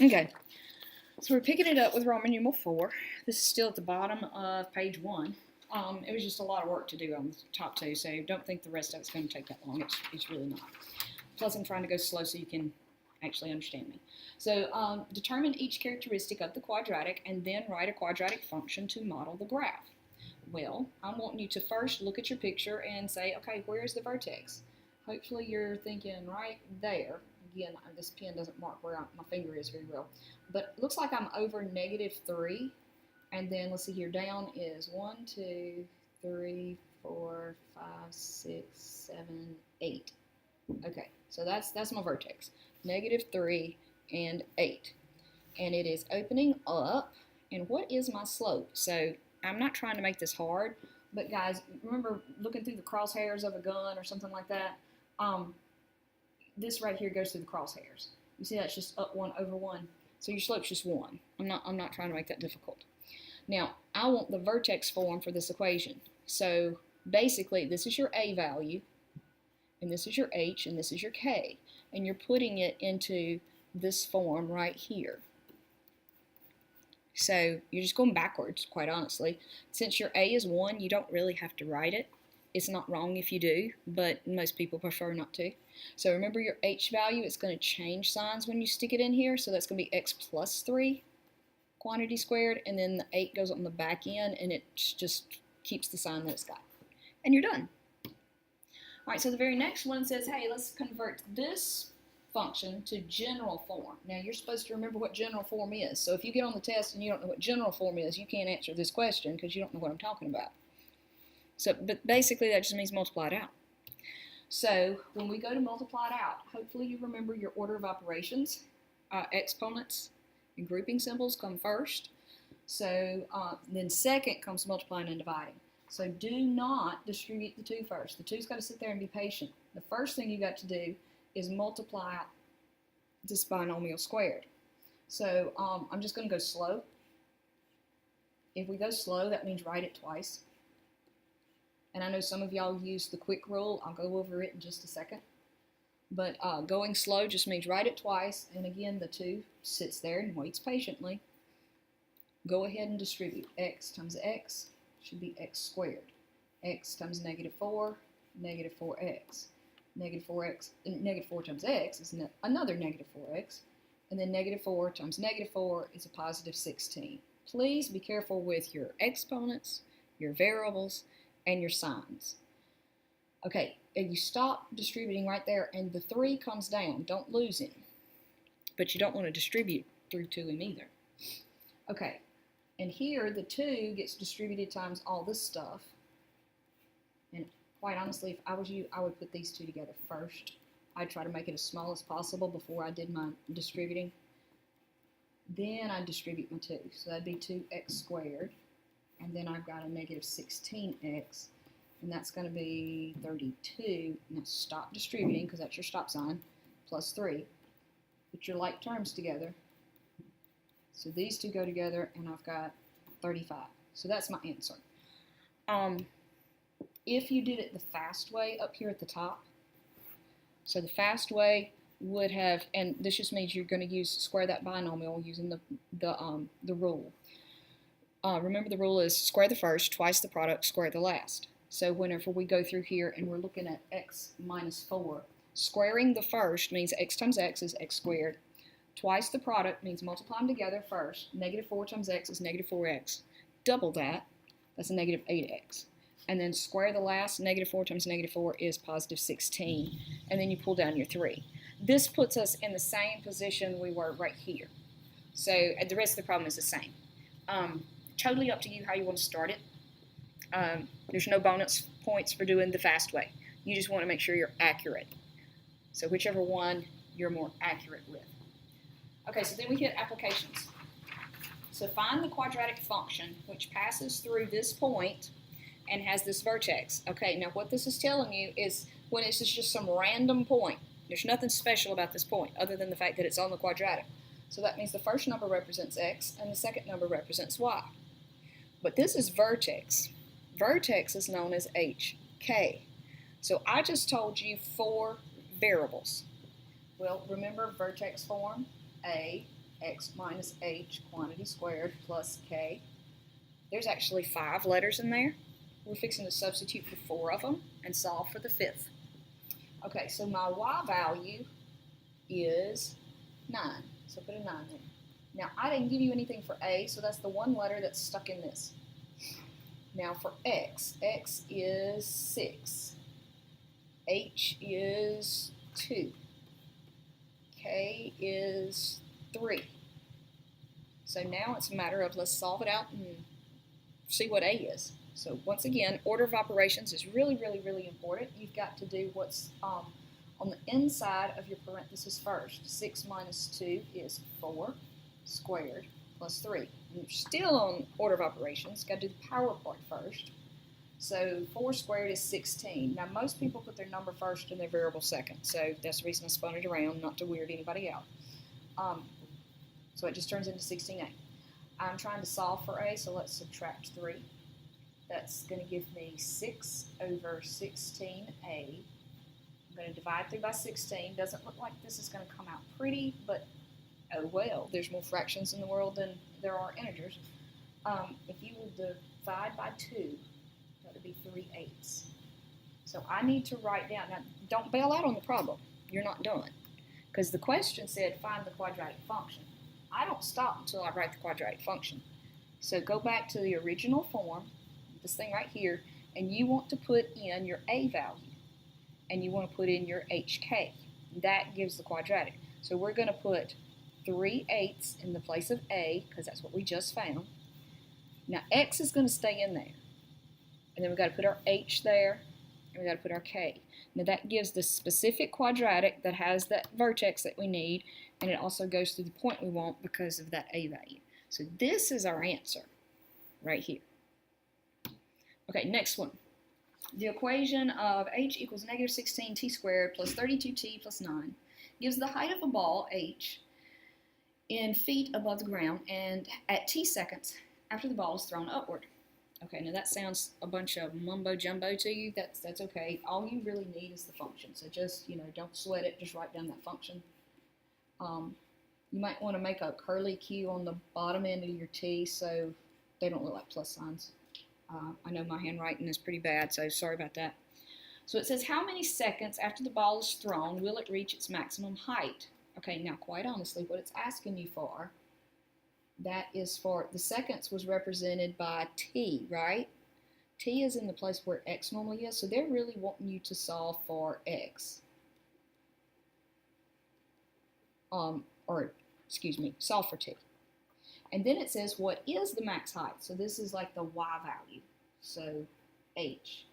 Okay, so we're picking it up with Roman numeral 4. This is still at the bottom of page 1. It was just a lot of work to do on the top two, so don't think the rest of it's going to take that long. It's really not. Plus, I'm trying to go slow so you can actually understand me. So determine each characteristic of the quadratic and then write a quadratic function to model the graph. Well, I'm wanting you to first look at your picture and say, okay, where's the vertex? Hopefully you're thinking right there. Again, this pen doesn't mark where my finger is very well. But it looks like I'm over -3. And then let's see here, down is 1, 2, 3, 4, 5, 6, 7, 8. Okay, so that's my vertex. -3 and 8. And it is opening up. And what is my slope? So I'm not trying to make this hard, but guys, remember looking through the crosshairs of a gun or something like that? This right here goes through the crosshairs. You see that's just up 1 over 1. So your slope's just 1. I'm not trying to make that difficult. Now, I want the vertex form for this equation. So basically, this is your A value, and this is your H, and this is your K. And you're putting it into this form right here. So you're just going backwards, quite honestly. Since your A is 1, you don't really have to write it. It's not wrong if you do, but most people prefer not to. So remember your H value, it's going to change signs when you stick it in here. So that's going to be x plus 3 quantity squared, and then the 8 goes on the back end, and it just keeps the sign that it's got. And you're done. All right, so the very next one says, hey, let's convert this function to general form. Now, you're supposed to remember what general form is. So if you get on the test and you don't know what general form is, you can't answer this question because you don't know what I'm talking about. So, but basically, that just means multiply it out. So when we go to multiply it out, hopefully you remember your order of operations. Exponents and grouping symbols come first. So then second comes multiplying and dividing. So do not distribute the 2 first. The 2's got to sit there and be patient. The first thing you got to do is multiply this binomial squared. So I'm just going to go slow. If we go slow, that means write it twice. And I know some of y'all use the quick rule. I'll go over it in just a second. But going slow just means write it twice. And again, the 2 sits there and waits patiently. Go ahead and distribute. X times x should be x squared. X times -4, -4x. -4 times x is another -4x. And then -4 times -4 is a positive 16. Please be careful with your exponents, your variables, and your signs. Okay, and you stop distributing right there, and the 3 comes down. Don't lose him. But you don't want to distribute through to him either. Okay, and here the 2 gets distributed times all this stuff. And quite honestly, if I was you, I would put these 2 together first. I'd try to make it as small as possible before I did my distributing. Then I'd distribute my 2. So that'd be 2x squared. And then I've got a -16x. And that's going to be 32. Now stop distributing because that's your stop sign. Plus 3. Put your like terms together. So these 2 go together, and I've got 35. So that's my answer. If you did it the fast way up here at the top, so the fast way would have, and this just means you're going to square that binomial using the rule. Remember the rule is square the first, twice the product, square the last. So whenever we go through here and we're looking at x minus 4, squaring the first means x times x is x squared. Twice the product means multiply them together first. -4 times x is -4x. Double that, that's a -8x. And then square the last, -4 times -4 is positive 16. And then you pull down your 3. This puts us in the same position we were right here. So the rest of the problem is the same. Totally up to you how you want to start it. There's no bonus points for doing the fast way. You just want to make sure you're accurate. So whichever one you're more accurate with. Okay, so then we hit applications. So find the quadratic function which passes through this point and has this vertex. Okay, now what this is telling you is when it's just some random point, there's nothing special about this point other than the fact that it's on the quadratic. So that means the first number represents x and the second number represents y. But this is vertex. Vertex is known as hk. So I just told you 4 variables. Well, remember vertex form, A, x minus h quantity squared plus k. There's actually 5 letters in there. We're fixing to substitute for 4 of them and solve for the 5th. Okay, so my y value is 9. So put a 9 there. Now, I didn't give you anything for a, so that's the one letter that's stuck in this. Now for x is 6. H is 2. K is 3. So now it's a matter of let's solve it out and see what A is. So once again, order of operations is really, really, really important. You've got to do what's on the inside of your parenthesis first. 6 minus 2 is 4 squared plus 3. And you're still on order of operations. Got to do the power part first. So 4 squared is 16. Now most people put their number first and their variable second. So that's the reason I spun it around, not to weird anybody out. So it just turns into 16a. I'm trying to solve for a, so let's subtract 3. That's going to give me 6 over 16a. I'm going to divide through by 16. Doesn't look like this is going to come out pretty, but oh well. There's more fractions in the world than there are integers. If you would divide by 2, that would be 3/8. So I need to write down. Now, don't bail out on the problem. You're not done. Because the question said find the quadratic function. I don't stop until I write the quadratic function. So go back to the original form, this thing right here, and you want to put in your a value, and you want to put in your hk. That gives the quadratic. So we're going to put 3/8 in the place of a, because that's what we just found. Now x is going to stay in there. And then we've got to put our h there, and we've got to put our k. Now that gives the specific quadratic that has that vertex that we need, and it also goes through the point we want because of that a value. So this is our answer right here. Okay, next one. The equation of h equals negative 16t squared plus 32t plus 9 gives the height of a ball, h, in feet above the ground and at t seconds after the ball is thrown upward. Okay, now that sounds a bunch of mumbo jumbo to you. That's okay. All you really need is the function. So just, don't sweat it. Just write down that function. You might want to make a curly Q on the bottom end of your T so they don't look like plus signs. I know my handwriting is pretty bad, so sorry about that. So it says, how many seconds after the ball is thrown will it reach its maximum height? Okay, now quite honestly, what it's asking you for, that is for, the seconds was represented by t, right? T is in the place where x normally is, so they're really wanting you to solve for x. Solve for t. And then it says, what is the max height? So this is like the y value. So h,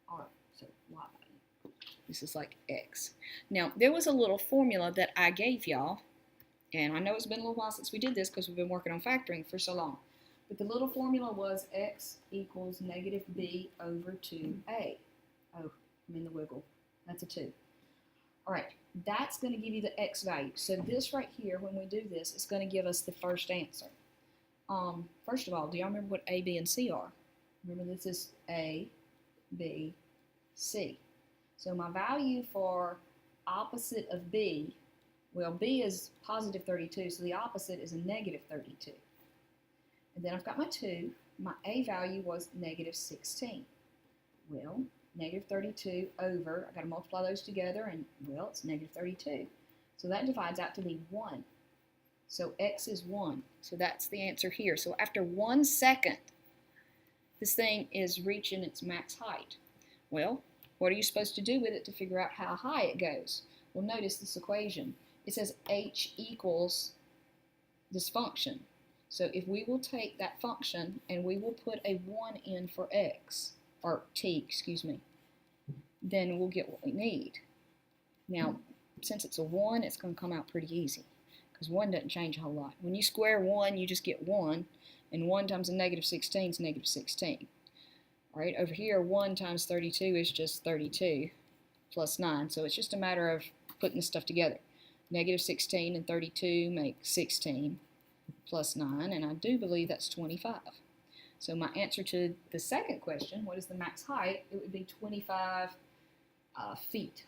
or so y value. This is like x. Now, there was a little formula that I gave y'all, and I know it's been a little while since we did this because we've been working on factoring for so long. But the little formula was x equals negative b over 2a. Oh, I'm in the wiggle. That's a 2. All right, that's going to give you the x value. So this right here, when we do this, it's going to give us the first answer. First of all, do y'all remember what a, b, and c are? Remember, this is a, b, c. So my value for opposite of b, well, b is positive 32, so the opposite is a negative 32. And then I've got my 2. My a value was negative 16. Well, negative 32 over, I've got to multiply those together, and, well, it's negative 32. So that divides out to be 1. So x is 1. So that's the answer here. So after 1 second, this thing is reaching its max height. Well, what are you supposed to do with it to figure out how high it goes? Well, notice this equation. It says h equals this function. So if we will take that function and we will put a 1 in for x, or t, excuse me, then we'll get what we need. Now, since it's a 1, it's going to come out pretty easy because 1 doesn't change a whole lot. When you square 1, you just get 1, and 1 times a negative 16 is negative 16. All right, over here, 1 times 32 is just 32 plus 9, so it's just a matter of putting this stuff together. Negative 16 and 32 make 16 plus 9, and I do believe that's 25. So my answer to the second question, what is the max height, it would be 25 feet,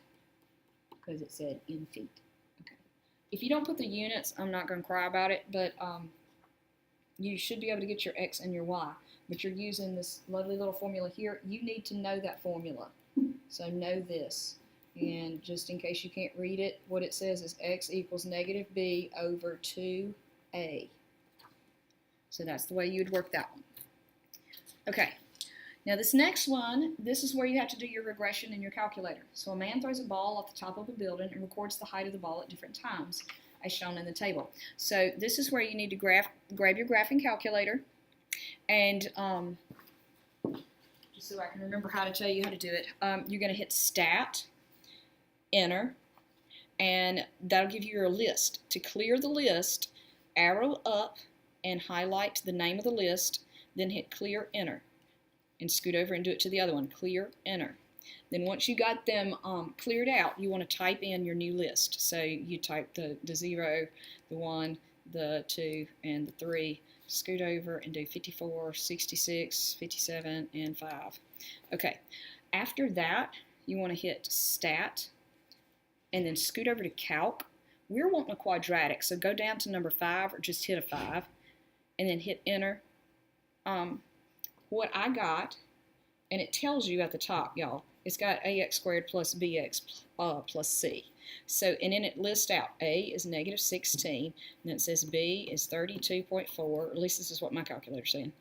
because it said in feet. Okay. If you don't put the units, I'm not going to cry about it, but you should be able to get your x and your y. But you're using this lovely little formula here. You need to know that formula. So know this. And just in case you can't read it, what it says is x equals negative b over 2a. So that's the way you would work that one. Okay. Now this next one, this is where you have to do your regression in your calculator. So a man throws a ball off the top of a building and records the height of the ball at different times, as shown in the table. So this is where you need to grab your graphing calculator, and just so I can remember how to tell you how to do it, you're going to hit Stat, Enter, and that'll give you your list. To clear the list, arrow up and highlight the name of the list, then hit Clear, Enter. And scoot over and do it to the other one. Clear, Enter. Then once you got them cleared out, you want to type in your new list. So you type the 0, the 1, the 2, and the 3. Scoot over and do 54, 66, 57, and 5. Okay. After that, you want to hit Stat, and then scoot over to Calc. We're wanting a quadratic, so go down to number 5 or just hit a 5, and then hit Enter. What I got, and it tells you at the top, y'all, it's got ax squared plus bx plus c. So, and then it lists out a is negative 16, and then it says b is 32.4, or at least this is what my calculator's saying,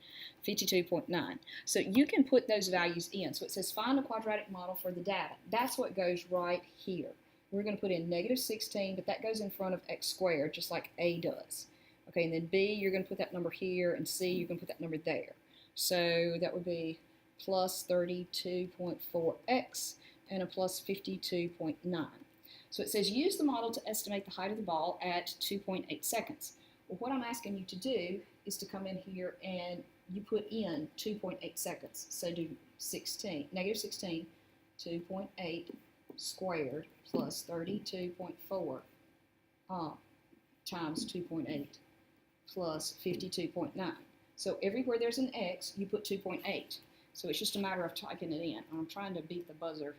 52.9. So you can put those values in. So it says find a quadratic model for the data. That's what goes right here. We're going to put in negative 16, but that goes in front of x squared, just like a does. Okay, and then b, you're going to put that number here, and c, you're going to put that number there. So that would be plus 32.4x and a plus 52.9. So it says use the model to estimate the height of the ball at 2.8 seconds. Well, what I'm asking you to do is to come in here and you put in 2.8 seconds. So do negative 16, 2.8 squared plus 32.4 times 2.8 plus 52.9. So everywhere there's an x, you put 2.8. So it's just a matter of typing it in. I'm trying to beat the buzzer,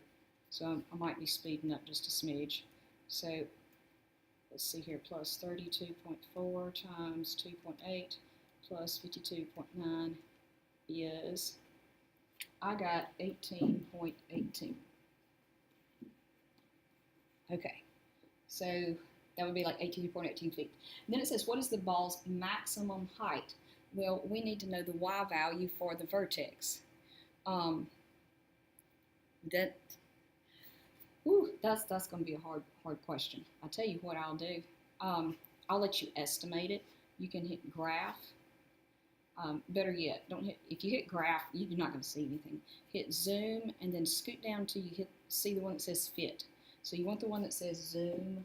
so I might be speeding up just a smidge. So let's see here, plus 32.4 times 2.8 plus 52.9 is, I got 18.18. Okay, so that would be like 18.18 feet. And then it says, what is the ball's maximum height? Well, we need to know the y value for the vertex. That's going to be a hard question. I'll tell you what I'll do. I'll let you estimate it. You can hit graph. Better yet, don't hit. If you hit graph, you're not going to see anything. Hit zoom and then scoot down till you see the one that says fit. So you want the one that says zoom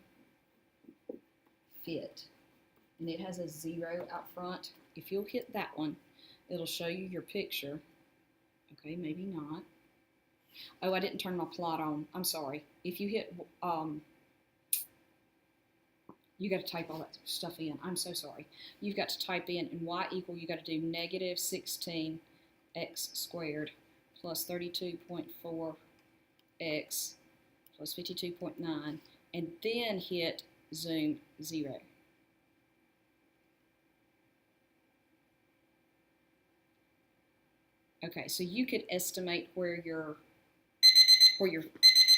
fit, and it has a 0 out front. If you'll hit that one, it'll show you your picture. Okay, maybe not. Oh, I didn't turn my plot on. I'm sorry. If you hit, you got to type all that stuff in. I'm so sorry. You've got to type in y equal, you got to do negative 16x squared plus 32.4x plus 52.9, and then hit zoom 0. Okay, so you could estimate where your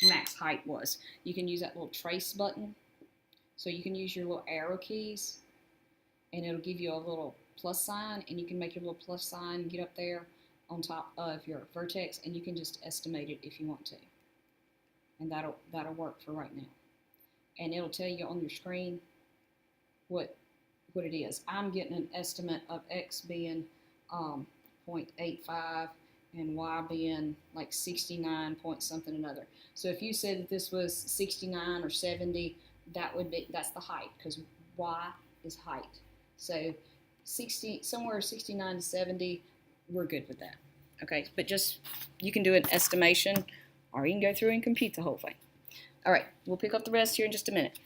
max height was. You can use that little trace button. So you can use your little arrow keys, and it'll give you a little plus sign, and you can make your little plus sign, get up there on top of your vertex, and you can just estimate it if you want to. And that'll work for right now. And it'll tell you on your screen what it is. I'm getting an estimate of x being 0.85 and y being like 69 point something another. So if you said that this was 69 or 70, that's the height, because y is height. So somewhere 69 to 70, we're good with that. Okay, but just, you can do an estimation, or you can go through and compute the whole thing. All right, we'll pick up the rest here in just a minute.